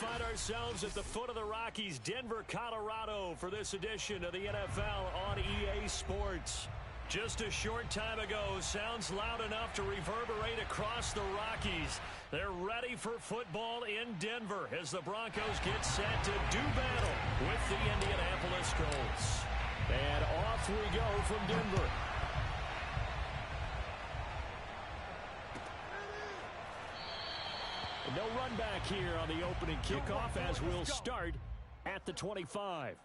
Find ourselves at the foot of the Rockies, Denver, Colorado, for this edition of the NFL on EA Sports. Just a short time ago, sounds loud enough to reverberate across the Rockies. They're ready for football in Denver as the Broncos get set to do battle with the Indianapolis Colts. And off we go from Denver. No run back here on the opening kickoff as we'll start at the 25.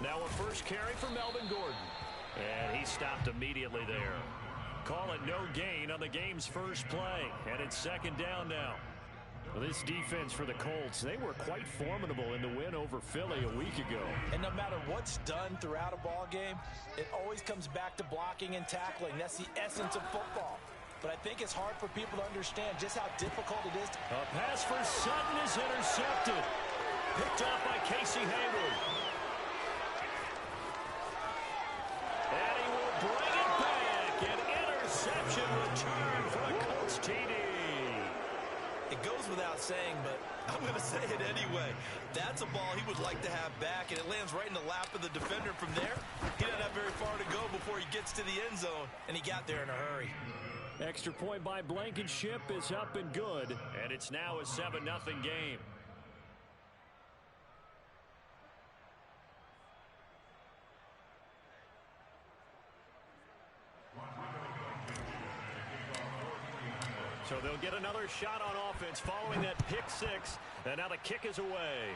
Now a first carry for Melvin Gordon. And he stopped immediately there. Call it no gain on the game's first play. And it's second down now. Well, this defense for the Colts, they were quite formidable in the win over Philly a week ago. And no matter what's done throughout a ball game, it always comes back to blocking and tackling. That's the essence of football. But I think it's hard for people to understand just how difficult it is. A pass for Sutton is intercepted. Picked off by Casey Hayward. And he will bring it back. An interception return for the Colts TD. It goes without saying, but I'm going to say it anyway. That's a ball he would like to have back, and it lands right in the lap of the defender from there. He doesn't have very far to go before he gets to the end zone, and he got there in a hurry. Extra point by Blankenship is up and good, and it's now a 7-0 game. So they'll get another shot on offense following that pick six. And now the kick is away.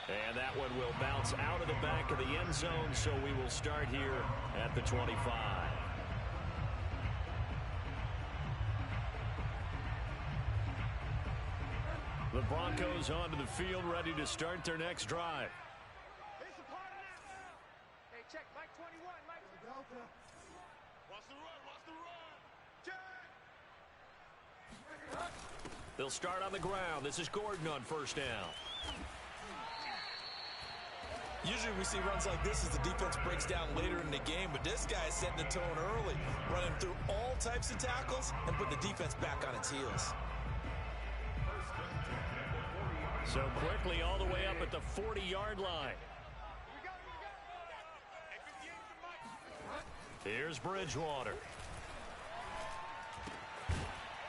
And that one will bounce out of the back of the end zone. So we will start here at the 25. The Broncos onto the field, ready to start their next drive. Hey, check, Mike 21, Mike. Delta. Watch the run, watch the run. Check. They'll start on the ground. This is Gordon on first down. Usually we see runs like this as the defense breaks down later in the game, but this guy is setting the tone early, running through all types of tackles and put the defense back on its heels. So quickly all the way up at the 40-yard line. Here's Bridgewater.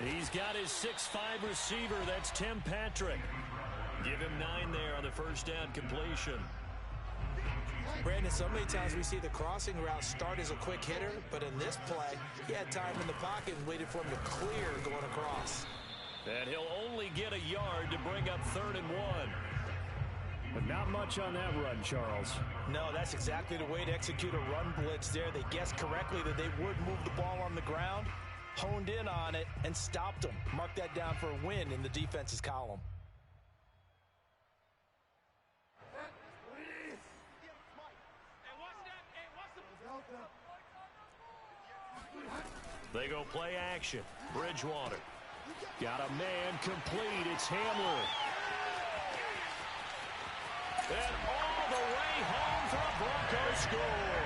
He's got his 6'5" receiver. That's Tim Patrick. Give him 9 there on the first down completion. Brandon, so many times we see the crossing route start as a quick hitter, but in this play, he had time in the pocket and waited for him to clear going across. And he'll only get a yard to bring up 3rd and 1. But not much on that run, Charles. No, that's exactly the way to execute a run blitz there. They guessed correctly that they would move the ball on the ground, honed in on it, and stopped them. Mark that down for a win in the defense's column. They go play action. Bridgewater. Got a man complete. It's Hamler. And all the way home for a Broncos score.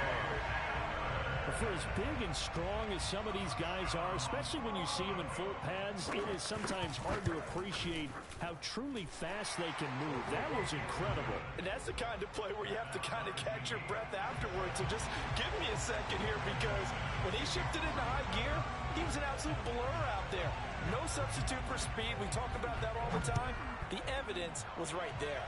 For as big and strong as some of these guys are, especially when you see them in full pads, it is sometimes hard to appreciate how truly fast they can move. That was incredible. And that's the kind of play where you have to kind of catch your breath afterwards. So just give me a second here, because when he shifted into high gear, he was an absolute blur out there. No substitute for speed. We talk about that all the time. The evidence was right there.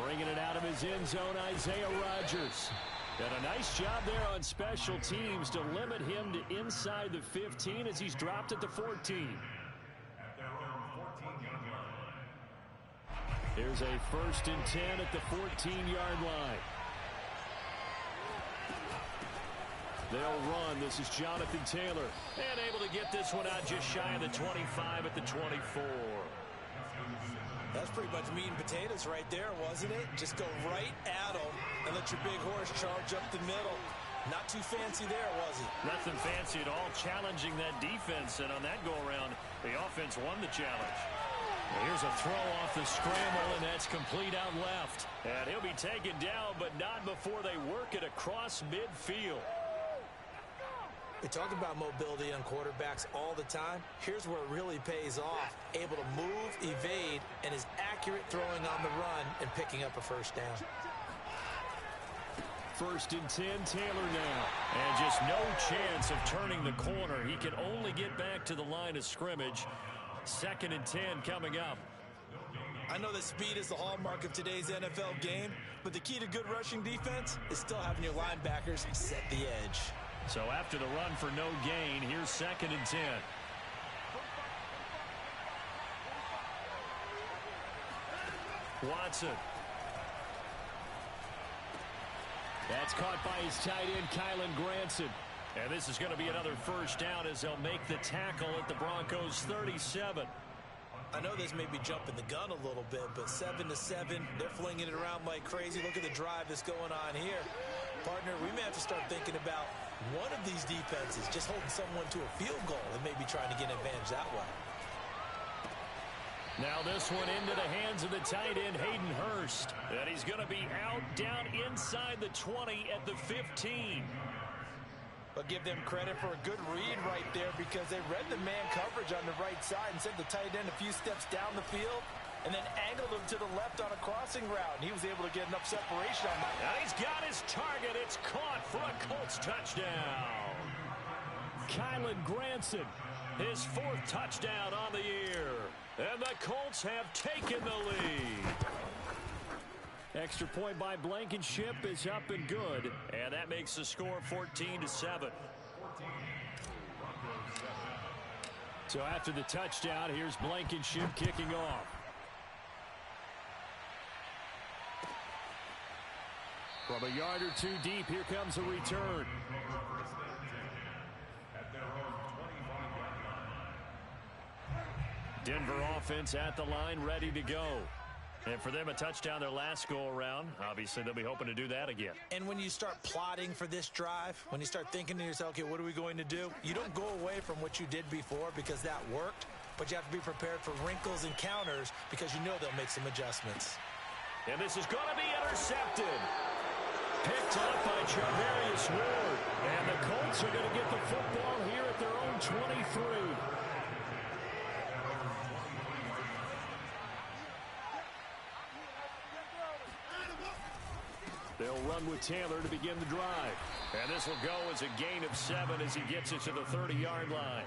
Bringing it out of his end zone, Isaiah Rodgers. And a nice job there on special teams to limit him to inside the 15 as he's dropped at the 14. Here's a 1st and 10 at the 14-yard line. They'll run. This is Jonathan Taylor. And able to get this one out just shy of the 25 at the 24. That's pretty much meat and potatoes right there, wasn't it? Just go right at them and let your big horse charge up the middle. Not too fancy there, was it? Nothing fancy at all, challenging that defense. And on that go-around, the offense won the challenge. Here's a throw off the scramble, and that's complete out left. And he'll be taken down, but not before they work it across midfield. We talk about mobility on quarterbacks all the time. Here's where it really pays off. Able to move, evade, and is accurate throwing on the run and picking up a first down. 1st and 10, Taylor now. And just no chance of turning the corner. He can only get back to the line of scrimmage. 2nd and 10 coming up. I know that speed is the hallmark of today's NFL game, but the key to good rushing defense is still having your linebackers set the edge. So after the run for no gain, here's 2nd and 10. Watson. That's caught by his tight end, Kylan Granson. And this is going to be another first down as they'll make the tackle at the Broncos 37. I know this may be jumping the gun a little bit, but 7-7, they're flinging it around like crazy. Look at the drive that's going on here. Partner, we may have to start thinking about one of these defenses just holding someone to a field goal and maybe trying to get an advantage that way. Now this one into the hands of the tight end, Hayden Hurst. And he's going to be out down inside the 20 at the 15. But give them credit for a good read right there, because they read the man coverage on the right side and sent the tight end a few steps down the field and then angled him to the left on a crossing route. And he was able to get enough separation on that. And he's got his target. It's caught for a Colts touchdown. Kylan Granson, his 4th touchdown on the year. And the Colts have taken the lead. Extra point by Blankenship is up and good. And that makes the score 14-7. So after the touchdown, here's Blankenship kicking off. From a yard or two deep, here comes a return. Denver offense at the line, ready to go. And for them, a touchdown their last go-around. Obviously, they'll be hoping to do that again. And when you start plotting for this drive, when you start thinking to yourself, okay, what are we going to do? You don't go away from what you did before because that worked, but you have to be prepared for wrinkles and counters because you know they'll make some adjustments. And this is going to be intercepted. Picked up by Charvarius Ward. And the Colts are going to get the football here at their own 23. They'll run with Taylor to begin the drive. And this will go as a gain of 7 as he gets it to the 30-yard line.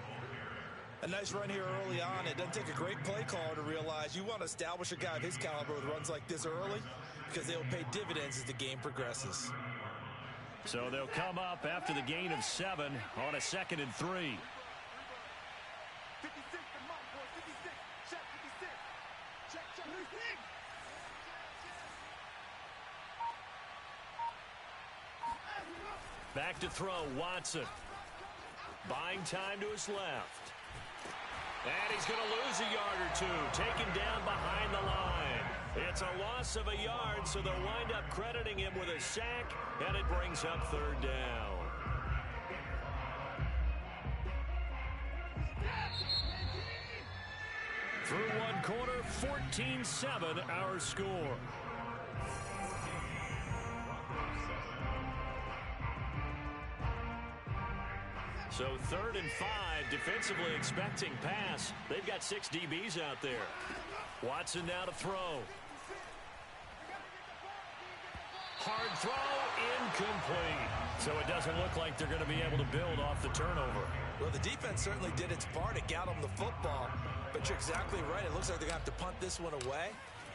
A nice run here early on. It doesn't take a great play caller to realize you want to establish a guy of his caliber with runs like this early because they'll pay dividends as the game progresses. So they'll come up after the gain of 7 on a 2nd and 3. 56, the mark, boy, 56. Check 56. Check, 56. Back to throw, Watson. Buying time to his left. And he's going to lose a yard or two. Taken down behind the line. It's a loss of a yard, so they'll wind up crediting him with a sack, and it brings up 3rd down. Through one quarter, 14-7 our score. So 3rd and 5, defensively expecting pass. They've got 6 DBs out there. Watson now to throw. Hard throw, incomplete. So it doesn't look like they're going to be able to build off the turnover. Well, the defense certainly did its part to get them the football. But you're exactly right. It looks like they're going to have to punt this one away.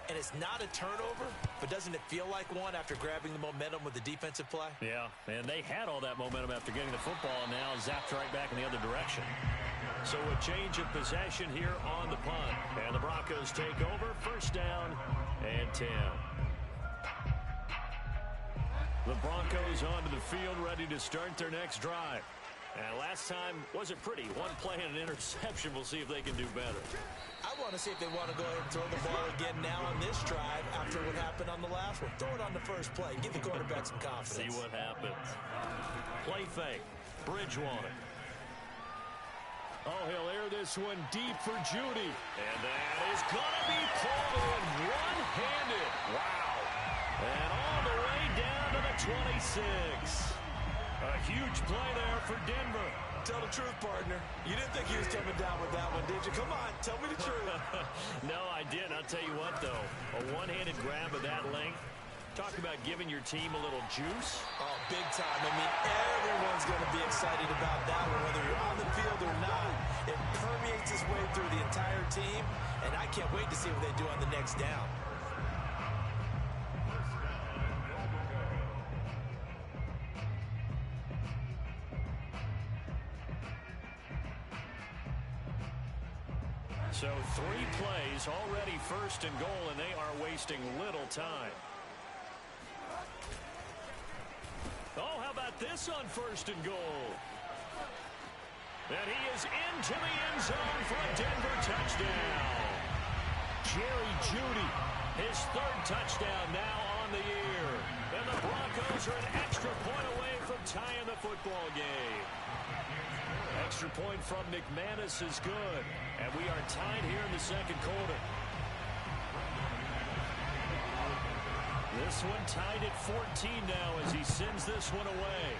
And it's not a turnover, but doesn't it feel like one after grabbing the momentum with the defensive play? Yeah, and they had all that momentum after getting the football, and now zapped right back in the other direction. So a change of possession here on the punt. And the Broncos take over, 1st down and 10. The Broncos onto the field, ready to start their next drive. And last time wasn't pretty. One play and an interception. We'll see if they can do better. I want to see if they want to go ahead and throw the ball again now on this drive after what happened on the last one. Throw it on the first play. Give the quarterback some confidence. See what happens. Play fake. Bridgewater. Oh, he'll air this one deep for Judy. And that is going to be pulled in one-handed. Wow. And all the way down to the 26. A huge play there for Denver. Tell the truth, partner. You didn't think he was coming down with that one, did you? Come on, tell me the truth. No, I didn't. I'll tell you what, though. A one-handed grab of that length. Talk about giving your team a little juice. Oh, big time. I mean, everyone's going to be excited about that one, whether you're on the field or not. It permeates its way through the entire team, and I can't wait to see what they do on the next down. So 3 plays, already 1st and goal, and they are wasting little time. Oh, how about this on 1st and goal? And he is into the end zone for a Denver touchdown. Jerry Jeudy, his 3rd touchdown now on the year. And the Broncos are an extra point away from tying the football game. Extra point from McManus is good. And we are tied here in the 2nd quarter. This one tied at 14 now as he sends this one away.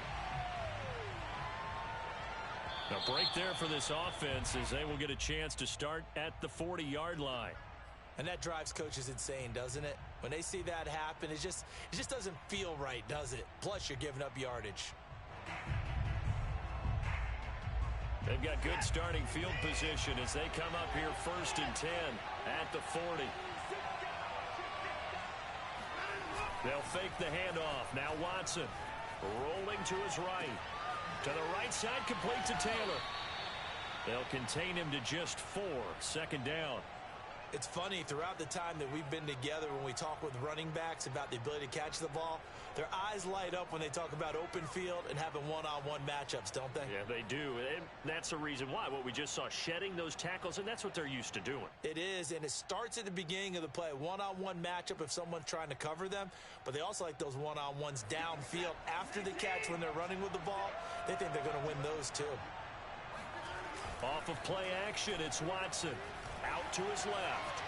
A break there for this offense as they will get a chance to start at the 40-yard line. And that drives coaches insane, doesn't it? When they see that happen, it just doesn't feel right, does it? Plus, you're giving up yardage. They've got good starting field position as they come up here 1st and 10 at the 40. They'll fake the handoff. Now Watson rolling to his right. To the right side, complete to Taylor. They'll contain him to just 4. 2nd down. It's funny, throughout the time that we've been together, when we talk with running backs about the ability to catch the ball, their eyes light up when they talk about open field and having one-on-one matchups, don't they? Yeah, they do. And that's the reason why. What we just saw, shedding those tackles, and that's what they're used to doing. It is, and it starts at the beginning of the play. One-on-one matchup if someone's trying to cover them, but they also like those one-on-ones downfield after the catch when they're running with the ball. They think they're going to win those too. Off of play action, it's Watson. Out to his left.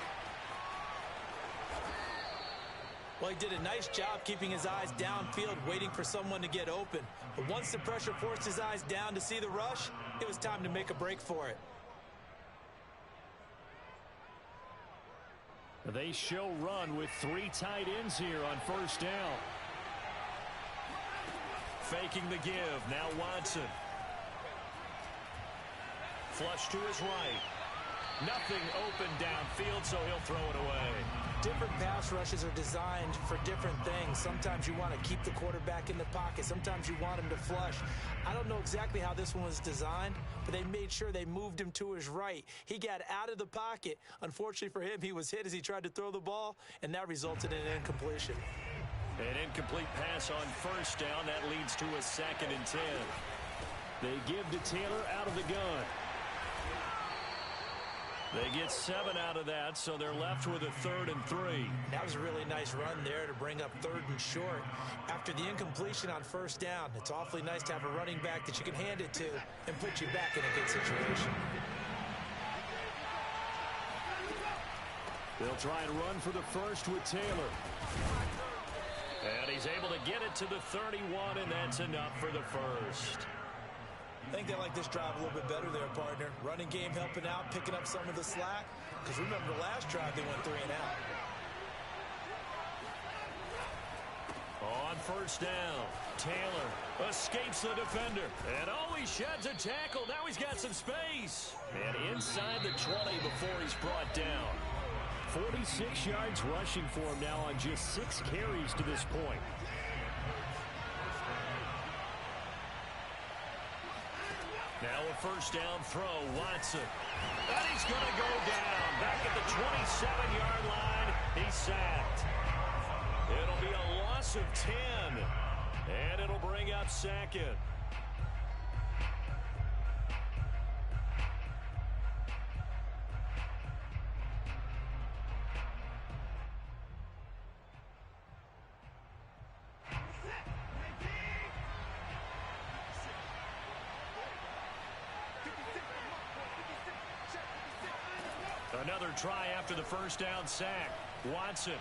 Well, he did a nice job keeping his eyes downfield, waiting for someone to get open. But once the pressure forced his eyes down to see the rush, it was time to make a break for it. They show run with 3 tight ends here on first down. Faking the give. Now Watson. Flush to his right. Nothing open downfield, so he'll throw it away. Different pass rushes are designed for different things. Sometimes you want to keep the quarterback in the pocket. Sometimes you want him to flush. I don't know exactly how this one was designed, but they made sure they moved him to his right. He got out of the pocket. Unfortunately for him, he was hit as he tried to throw the ball, and that resulted in an incompletion. An incomplete pass on first down. That leads to a 2nd and 10. They give to Taylor out of the gun. They get 7 out of that, so they're left with a 3rd and 3. That was a really nice run there to bring up 3rd and short. After the incompletion on first down, it's awfully nice to have a running back that you can hand it to and put you back in a good situation. They'll try and run for the first with Taylor. And he's able to get it to the 31, and that's enough for the first. I think they like this drive a little bit better there, partner. Running game helping out, picking up some of the slack. Because remember, the last drive, they went 3 and out. On first down, Taylor escapes the defender. And he sheds a tackle. Now he's got some space. And inside the 20 before he's brought down. 46 yards rushing for him now on just 6 carries to this point. Now a first down throw, Watson. And he's going to go down. Back at the 27-yard line, he's sacked. It'll be a loss of 10. And it'll bring up 2nd. Another try after the first down sack. Watson.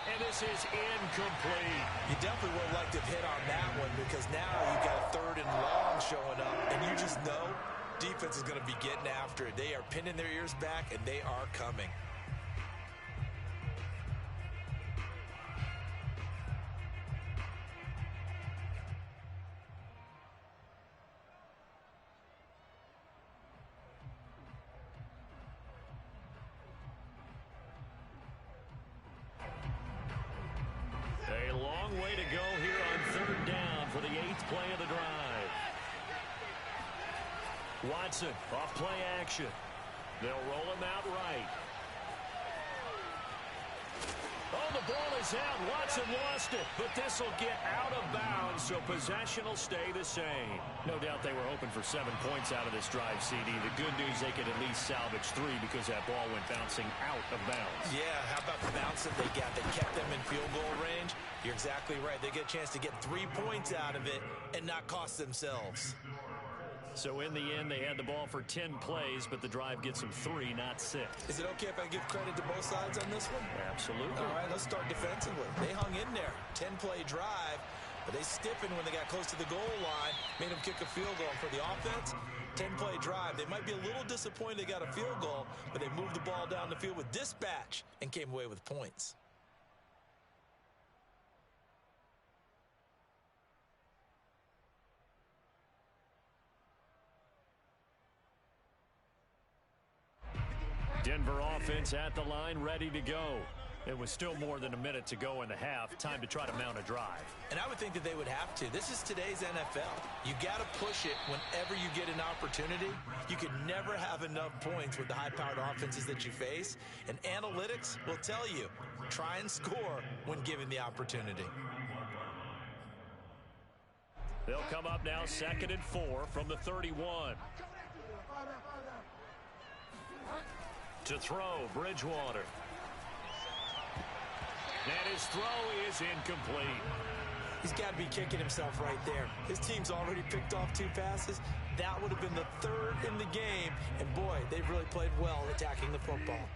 And this is incomplete. You definitely would have liked to have hit on that one because now you've got a 3rd and long showing up, and you just know defense is going to be getting after it. They are pinning their ears back, and they are coming. A long way to go here on 3rd down for the 8th play of the drive. Watson off play action. They'll roll him out right. Oh, the ball is out. Watson lost it, but this will get out of bounds, so possession will stay the same. No doubt they were hoping for 7 points out of this drive, CD. The good news, they could at least salvage 3 because that ball went bouncing out of bounds. Yeah, how about the bounce that they got that kept them in field goal range? You're exactly right. They get a chance to get 3 points out of it and not cost themselves. So in the end, they had the ball for 10 plays, but the drive gets them 3, not 6. Is it okay if I give credit to both sides on this one? Absolutely. All right, let's start defensively. They hung in there. 10-play drive, but they stiffened when they got close to the goal line, made them kick a field goal. For the offense, 10-play drive. They might be a little disappointed they got a field goal, but they moved the ball down the field with dispatch and came away with points. Denver offense at the line, ready to go. It was still more than a minute to go in the half. Time to try to mount a drive. And I would think that they would have to. This is today's NFL. You got to push it whenever you get an opportunity. You can never have enough points with the high-powered offenses that you face. And analytics will tell you, try and score when given the opportunity. They'll come up now 2nd and 4 from the 31. To throw, Bridgewater. And his throw is incomplete. He's got to be kicking himself right there. His team's already picked off 2 passes. That would have been the 3rd in the game. And, boy, they've really played well attacking the football.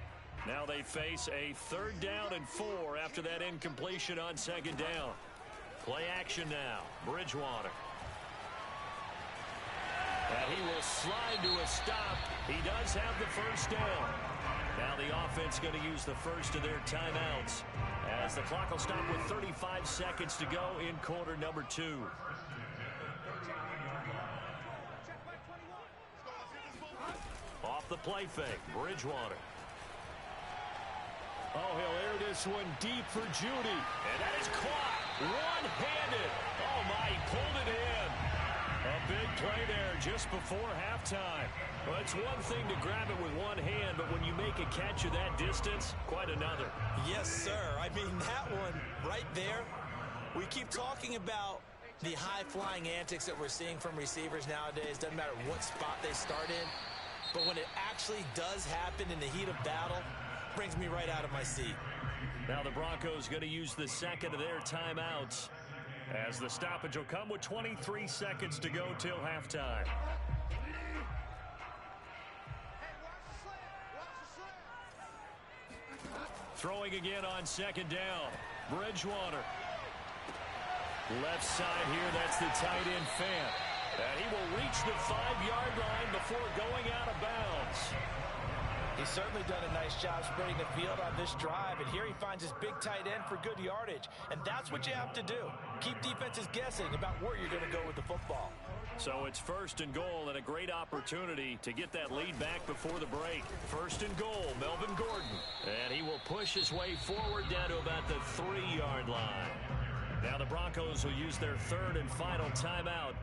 Now they face a 3rd down and 4 after that incompletion on 2nd down. Play action now. Bridgewater. And he will slide to a stop. He does have the 1st down. Now the offense going to use the first of their timeouts as the clock will stop with 35 seconds to go in quarter number 2. Off the play fake, Bridgewater. Oh, he'll air this one deep for Judy. And that is caught one-handed. Oh, my, he pulled it in. A big play there just before halftime. Well, it's one thing to grab it with one hand, but when you make a catch of that distance, quite another. Yes, sir. I mean, that one right there, we keep talking about the high-flying antics that we're seeing from receivers nowadays. Doesn't matter what spot they start in. But when it actually does happen in the heat of battle, brings me right out of my seat. Now the Broncos going to use the 2nd of their timeouts as the stoppage will come with 23 seconds to go till halftime. Throwing again on 2nd down. Bridgewater. Left side here, that's the tight end Fant. And he will reach the 5-yard line before going out of bounds. He's certainly done a nice job spreading the field on this drive, and here he finds his big tight end for good yardage. And that's what you have to do. Keep defenses guessing about where you're going to go with the football. So it's 1st and goal and a great opportunity to get that lead back before the break. 1st and goal, Melvin Gordon. And he will push his way forward down to about the 3-yard line. Now the Broncos will use their 3rd and final timeout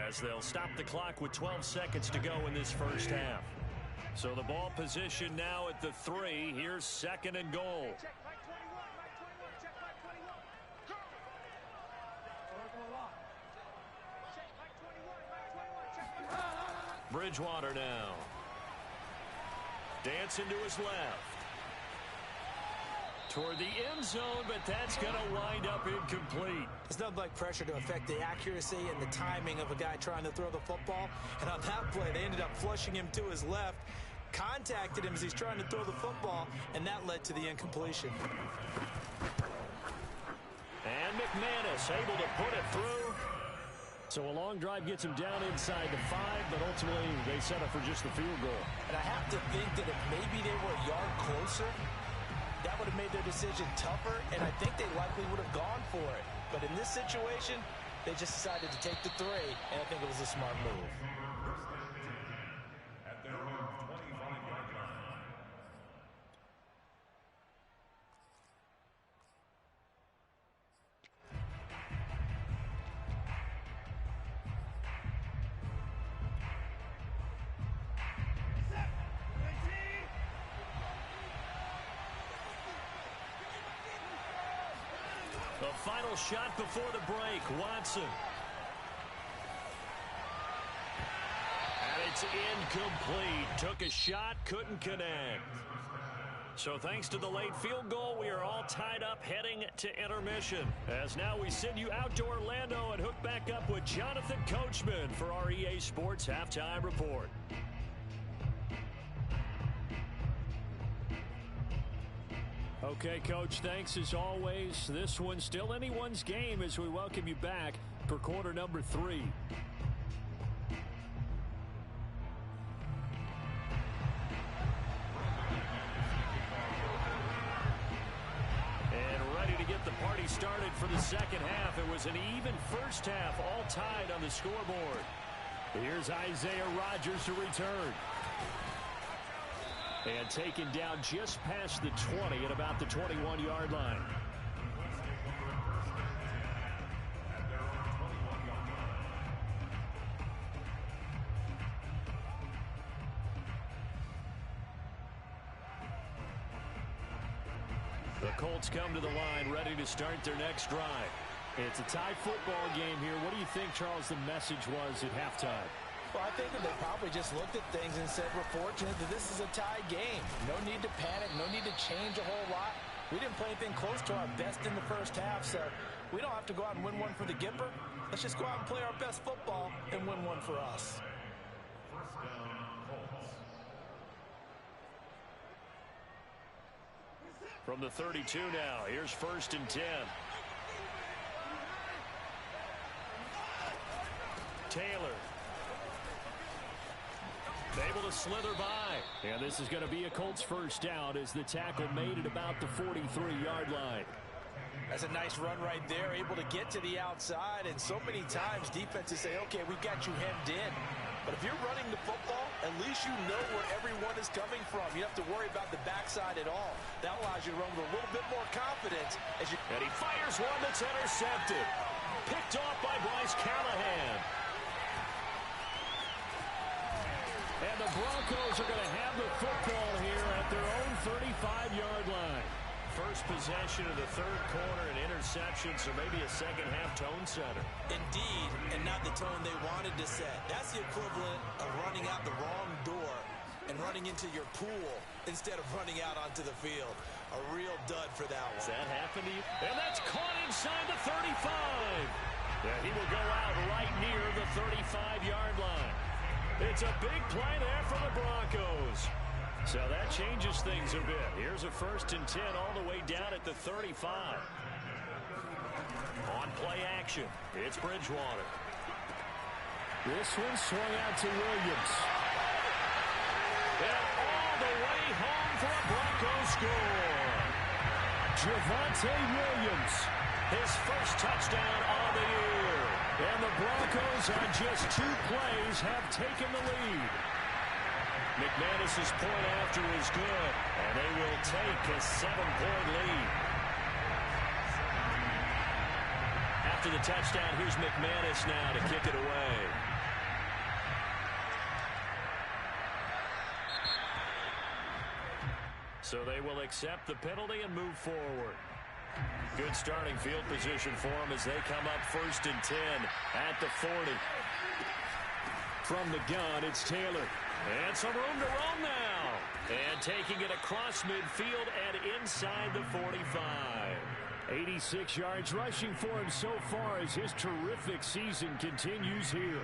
as they'll stop the clock with 12 seconds to go in this first half. So the ball position now at the 3. Here's 2nd and goal. Bridgewater now. Dancing to his left. Toward the end zone, but that's going to wind up incomplete. It's nothing like pressure to affect the accuracy and the timing of a guy trying to throw the football. And on that play, they ended up flushing him to his left, contacted him as he's trying to throw the football, and that led to the incompletion. And McManus able to put it through. So a long drive gets him down inside the 5, but ultimately they settle for just the field goal. And I have to think that if maybe they were a yard closer, that would have made their decision tougher, and I think they likely would have gone for it. But in this situation, they just decided to take the 3, and I think it was a smart move. At their own 25-yard line. The final shot before the break, Watson. And it's incomplete. Took a shot, couldn't connect. So thanks to the late field goal, we are all tied up heading to intermission. As now we send you out to Orlando and hook back up with Jonathan Coachman for our EA Sports Halftime Report. Okay, Coach, thanks as always. This one's still anyone's game as we welcome you back for quarter number 3. And ready to get the party started for the second half. It was an even first half, all tied on the scoreboard. Here's Isaiah Rodgers to return. And taken down just past the 20 at about the 21-yard line. The Colts come to the line, ready to start their next drive. It's a tie football game here. What do you think, Charles, the message was at halftime? Well, I think that they probably just looked at things and said, we're fortunate that this is a tie game. No need to panic, no need to change a whole lot. We didn't play anything close to our best in the first half, so we don't have to go out and win one for the Gipper. Let's just go out and play our best football and win one for us. First down, Colts. From the 32 now, here's 1st and 10. Taylor. Able to slither by. And this is going to be a Colts first down as the tackle made it about the 43-yard line. That's a nice run right there, able to get to the outside. And so many times defenses say, okay, we've got you hemmed in. But if you're running the football, at least you know where everyone is coming from. You don't have to worry about the backside at all. That allows you to run with a little bit more confidence. And he fires one that's intercepted. Picked off by Bryce Callahan. And the Broncos are going to have the football here at their own 35-yard line. First possession of the third quarter, and interceptions, or maybe a second-half tone setter. Indeed, and not the tone they wanted to set. That's the equivalent of running out the wrong door and running into your pool instead of running out onto the field. A real dud for that one. Does that happen to you? And that's caught inside the 35. Yeah, he will go out right near the 35-yard line. It's a big play there for the Broncos. So that changes things a bit. Here's a 1st and 10 all the way down at the 35. On play action, it's Bridgewater. This one swung out to Williams. And all the way home for a Broncos score. Javonte Williams, his first touchdown on the year. And the Broncos on just 2 plays have taken the lead. McManus's point after is good, and they will take a 7-point lead. After the touchdown, here's McManus now to kick it away. So they will accept the penalty and move forward. Good starting field position for them as they come up 1st and 10 at the 40. From the gun, it's Taylor. And some room to roam now. And taking it across midfield and inside the 45. 86 yards rushing for him so far as his terrific season continues here.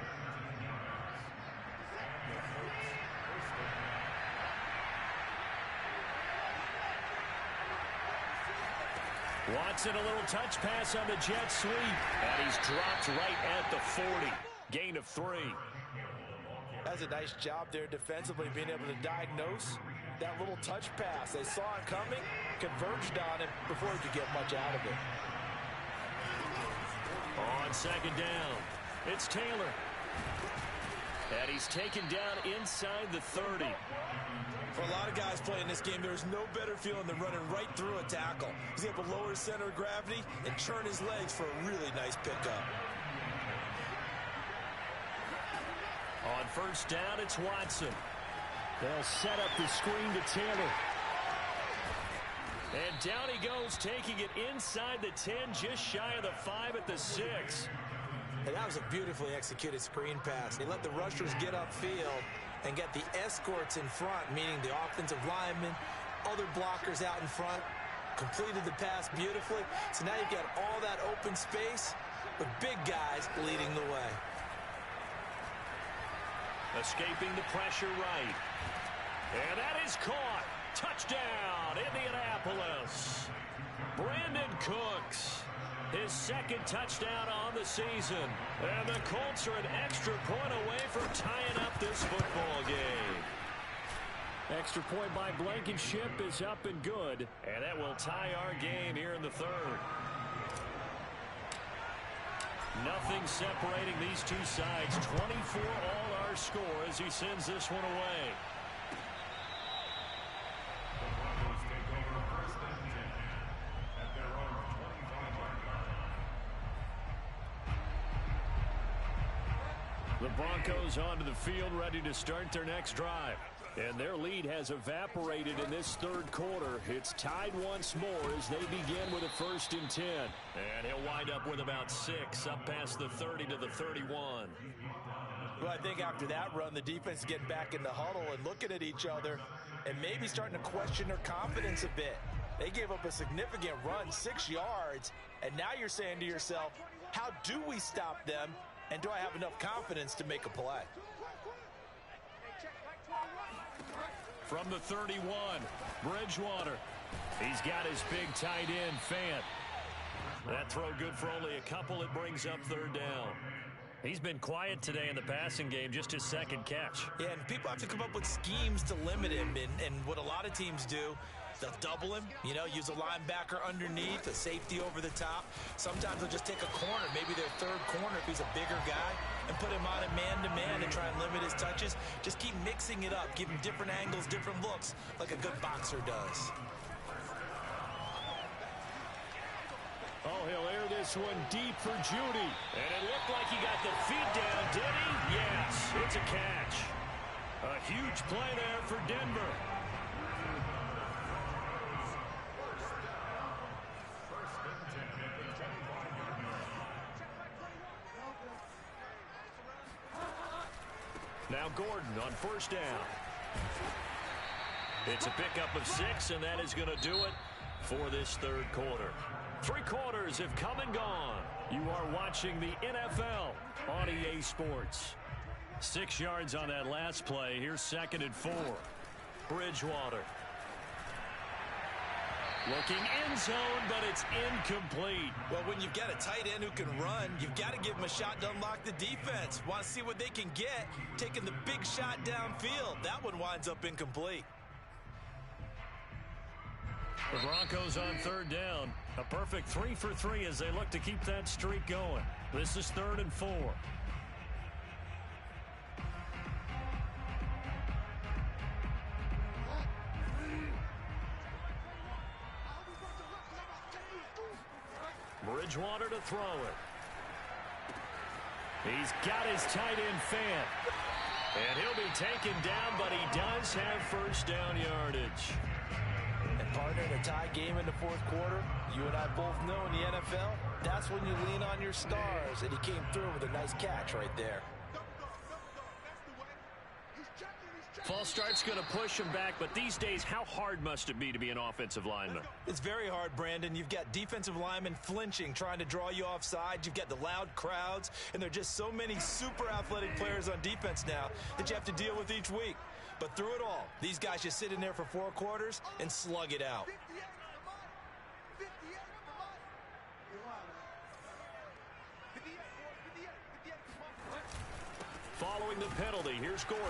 Watson, a little touch pass on the jet sweep. And he's dropped right at the 40. Gain of 3. That's a nice job there defensively, being able to diagnose that little touch pass. They saw it coming, converged on it before he could get much out of it. On 2nd down, it's Taylor. And he's taken down inside the 30. For a lot of guys playing this game, there's no better feeling than running right through a tackle. He's able to lower his center of gravity and churn his legs for a really nice pickup. On 1st down, it's Watson. They'll set up the screen to Taylor. And down he goes, taking it inside the 10, just shy of the 5 at the 6. And that was a beautifully executed screen pass. They let the rushers get upfield and get the escorts in front, meaning the offensive linemen, other blockers out in front, completed the pass beautifully. So now you've got all that open space with big guys leading the way. Escaping the pressure right. And that is caught. Touchdown, Indianapolis. Brandon Cooks, his 2nd touchdown on the season. And the Colts are an extra point away from tying up this football game. Extra point by Blankenship is up and good. And that will tie our game here in the 3rd. Nothing separating these two sides. 24 all our score as he sends this one away. Broncos onto the field, ready to start their next drive. And their lead has evaporated in this third quarter. It's tied once more as they begin with a 1st and 10. And he'll wind up with about 6, up past the 30 to the 31. Well, I think after that run, the defense is getting back in the huddle and looking at each other and maybe starting to question their confidence a bit. They gave up a significant run, 6 yards, and now you're saying to yourself, how do we stop them, and do I have enough confidence to make a play? From the 31, Bridgewater. He's got his big tight end, Fant. That throw good for only a couple. It brings up 3rd down. He's been quiet today in the passing game, just his 2nd catch. Yeah, and people have to come up with schemes to limit him, and what a lot of teams do, they'll double him, use a linebacker underneath, a safety over the top. Sometimes they'll just take a corner, maybe their 3rd corner if he's a bigger guy, and put him on a man-to-man and try and limit his touches. Just keep mixing it up, give him different angles, different looks, like a good boxer does. Oh, he'll air this one deep for Judy. And it looked like he got the feet down, did he? Yes, it's a catch. A huge play there for Denver. Now Gordon on 1st down. It's a pickup of 6, and that is going to do it for this 3rd quarter. 3 quarters have come and gone. You are watching the NFL on EA Sports. 6 yards on that last play. Here's 2nd and 4. Bridgewater. Looking end zone, but it's incomplete. Well, when you've got a tight end who can run, you've got to give him a shot to unlock the defense. Want to see what they can get, taking the big shot downfield. That one winds up incomplete. The Broncos on 3rd down. A perfect 3 for 3 as they look to keep that streak going. This is 3rd and 4. Bridgewater to throw it. He's got his tight end, Fant. And he'll be taken down, but he does have 1st down yardage. And partner, in a tie game in the 4th quarter, you and I both know in the NFL, that's when you lean on your stars, and he came through with a nice catch right there. False start's going to push him back, but these days, how hard must it be to be an offensive lineman? It's very hard, Brandon. You've got defensive linemen flinching, trying to draw you offside. You've got the loud crowds, and there are just so many super athletic players on defense now that you have to deal with each week. But through it all, these guys just sit in there for 4 quarters and slug it out. Following the penalty, here's Gordon.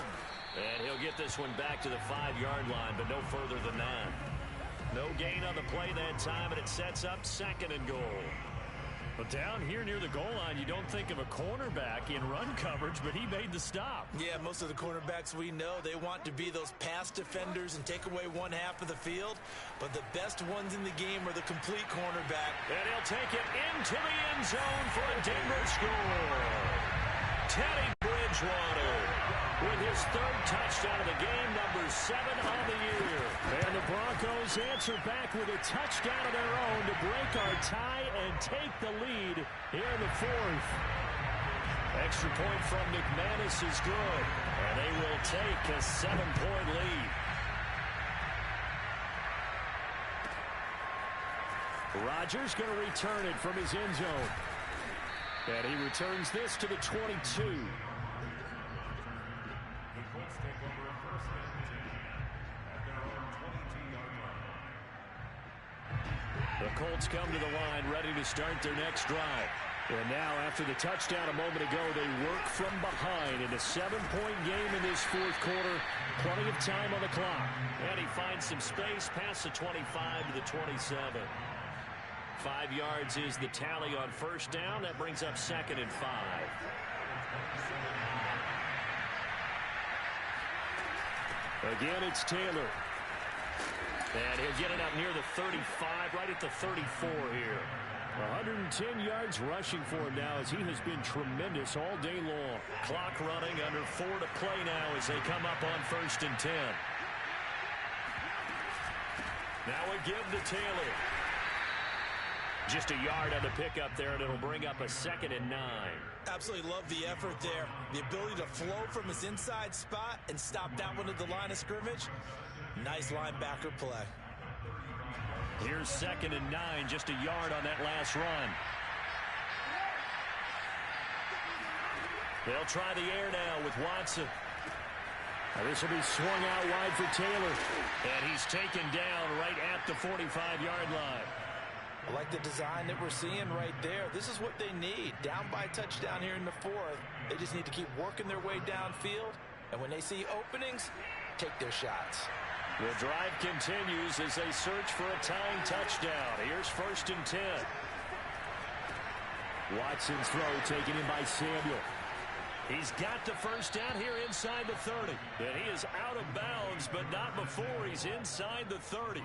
And he'll get this one back to the 5-yard line, but no further than that. No gain on the play that time, and it sets up 2nd and goal. But down here near the goal line, you don't think of a cornerback in run coverage, but he made the stop. Yeah, most of the cornerbacks we know, they want to be those pass defenders and take away one half of the field. But the best ones in the game are the complete cornerback. And he'll take it into the end zone for a Denver score. Teddy Bridgewater with his 3rd touchdown of the game, number 7 on the year. And the Broncos answer back with a touchdown of their own to break our tie and take the lead here in the 4th. Extra point from McManus is good, and they will take a 7-point lead. Rodgers going to return it from his end zone. And he returns this to the 22. The Colts come to the line, ready to start their next drive. And now, after the touchdown a moment ago, they work from behind in a 7-point game in this 4th quarter. Plenty of time on the clock. And he finds some space past the 25 to the 27. 5 yards is the tally on 1st down. That brings up 2nd and 5. Again, it's Taylor. And he'll get it up near the 35, right at the 34 here. 110 yards rushing for him now, as he has been tremendous all day long. Clock running, under 4 to play now as they come up on 1st and 10. Now we give to Taylor. Just a yard on the pickup there, and it'll bring up a 2nd and 9. Absolutely love the effort there. The ability to flow from his inside spot and stop that one at the line of scrimmage. Nice linebacker play. Here's 2nd and 9, just a yard on that last run. They'll try the air now with Watson. Now this will be swung out wide for Taylor. And he's taken down right at the 45-yard line. I like the design that we're seeing right there. This is what they need. Down by touchdown here in the 4th. They just need to keep working their way downfield. And when they see openings, take their shots. The drive continues as they search for a tying touchdown. Here's 1st and 10. Watson's throw taken in by Samuel. He's got the first down here inside the 30. And he is out of bounds, but not before he's inside the 30.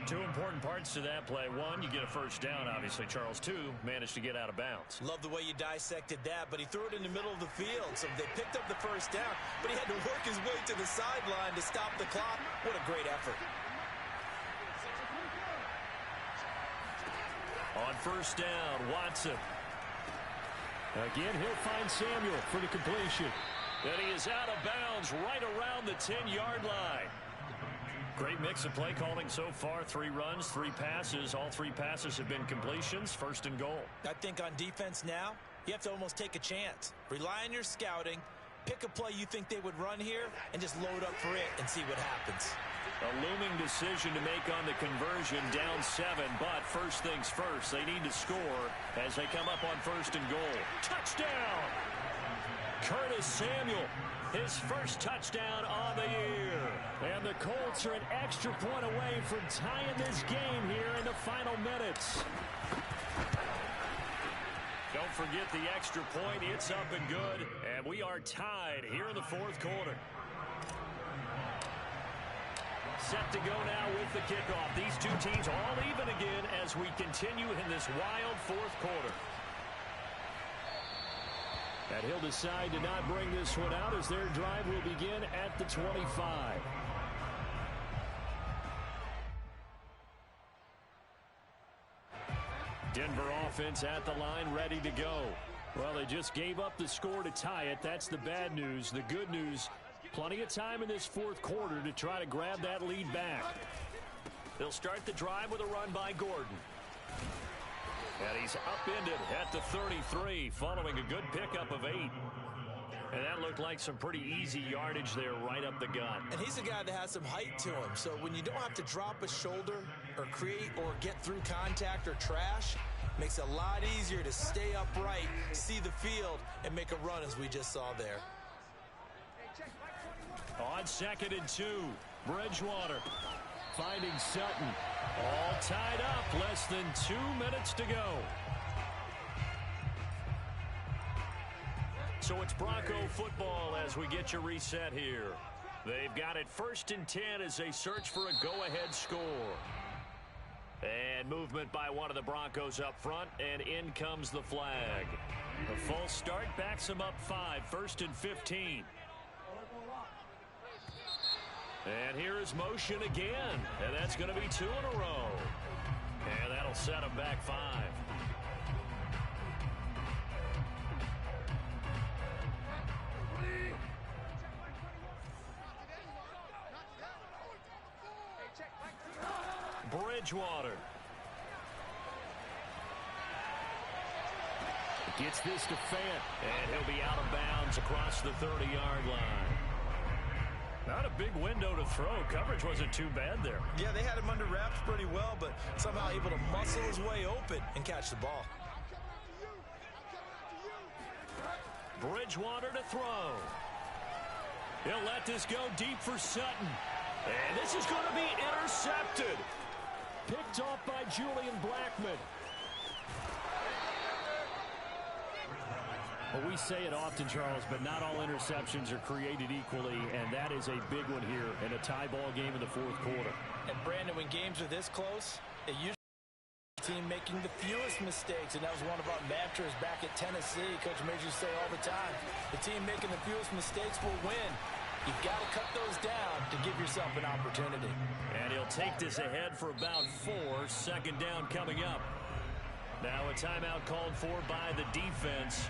Two important parts to that play. One, you get a first down, obviously. Charles, 2, managed to get out of bounds. Love the way you dissected that, but he threw it in the middle of the field. So they picked up the first down, but he had to work his way to the sideline to stop the clock. What a great effort. On 1st down, Watson. Again, he'll find Samuel for the completion. And he is out of bounds right around the 10-yard line. Great mix of play calling so far. 3 runs, 3 passes. All 3 passes have been completions. 1st and goal. I think on defense now, you have to almost take a chance. Rely on your scouting. Pick a play you think they would run here and just load up for it and see what happens. A looming decision to make on the conversion, down 7, but first things first, they need to score as they come up on 1st and goal. Touchdown! Curtis Samuel, his first touchdown on the year. And the Colts are an extra point away from tying this game here in the final minutes. Don't forget the extra point. It's up and good. And we are tied here in the 4th quarter. Set to go now with the kickoff. These two teams all even again as we continue in this wild 4th quarter. And he'll decide to not bring this one out as their drive will begin at the 25. Denver offense at the line, ready to go. Well, they just gave up the score to tie it. That's the bad news. The good news, plenty of time in this 4th quarter to try to grab that lead back. They'll start the drive with a run by Gordon. And he's upended at the 33 following a good pickup of 8. And that looked like some pretty easy yardage there right up the gut. And he's a guy that has some height to him. So when you don't have to drop a shoulder or create or get through contact or trash, makes it a lot easier to stay upright, see the field, and make a run as we just saw there. On 2nd and 2, Bridgewater finding Sutton. All tied up, less than 2 minutes to go. So it's Bronco football as we get you reset here. They've got it 1st and 10 as they search for a go-ahead score. And movement by one of the Broncos up front, and in comes the flag. The false start backs them up 5, 1st and 15. And here is motion again, and that's going to be 2 in a row. And that'll set them back 5. Bridgewater gets this to Fant, and he'll be out of bounds across the 30-yard line. Not a big window to throw. Coverage wasn't too bad there. Yeah, they had him under wraps pretty well, but somehow able to muscle his way open and catch the ball. Bridgewater to throw. He'll let this go deep for Sutton. And this is going to be intercepted. Picked off by Julian Blackmon. Well, we say it often, Charles, but not all interceptions are created equally, and that is a big one here in a tie ball game in the 4th quarter. And, Brandon, when games are this close, it usually team making the fewest mistakes, and that was one of our mantras back at Tennessee. Coach Major say all the time, the team making the fewest mistakes will win. You've got to cut those down to give yourself an opportunity. And he'll take this ahead for about 4. Second down coming up. Now a timeout called for by the defense,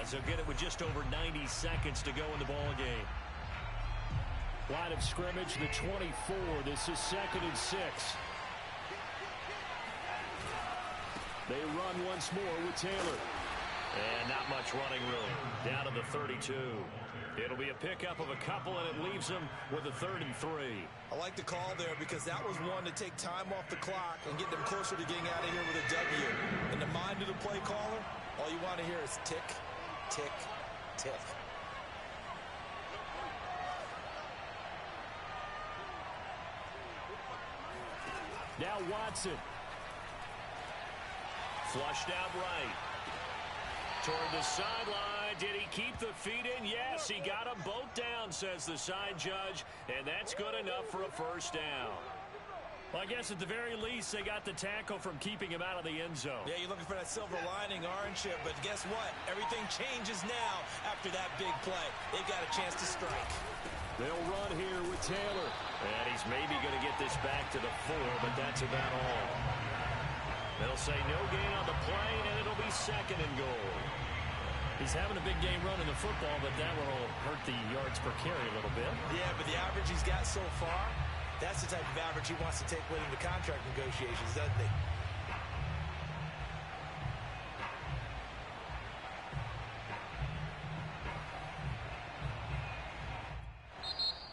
as they'll get it with just over 90 seconds to go in the ball game. Line of scrimmage, the 24. This is 2nd and 6. They run once more with Taylor. And not much running room. Down to the 32. It'll be a pickup of a couple, and it leaves them with a 3rd and 3. I like the call there because that was one to take time off the clock and get them closer to getting out of here with a W. In the mind of the play caller, all you want to hear is tick, tick, tick. Now Watson. Flushed out right. Toward the sideline. Did he keep the feet in? Yes, he got them both down, says the side judge, and that's good enough for a first down. Well, I guess at the very least, they got the tackle from keeping him out of the end zone. Yeah, you're looking for that silver lining, aren't you? But guess what? Everything changes now after that big play. They've got a chance to strike. They'll run here with Taylor. And he's maybe going to get this back to the 4, but that's about all. They'll say no gain on the play, and it'll be 2nd and goal. He's having a big game running the football, but that one will hurt the yards per carry a little bit. Yeah, but the average he's got so far, that's the type of average he wants to take with him to contract negotiations, doesn't he?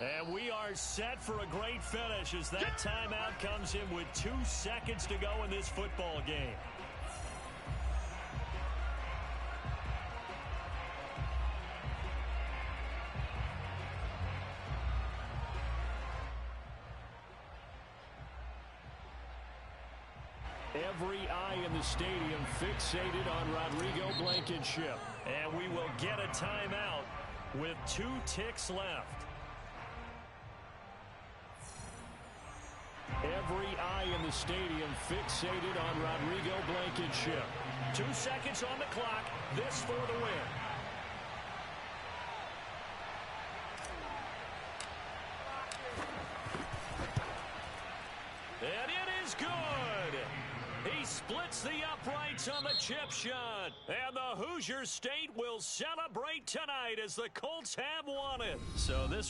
And we are set for a great finish as that timeout comes in with 2 seconds to go in this football game. Every eye in the stadium fixated on Rodrigo Blankenship. And we will get a timeout with 2 ticks left. Every eye in the stadium fixated on Rodrigo Blankenship. 2 seconds on the clock. This for the win. And it is good. He splits the uprights on the chip shot. And the Hoosier State will celebrate tonight as the Colts have won it. So this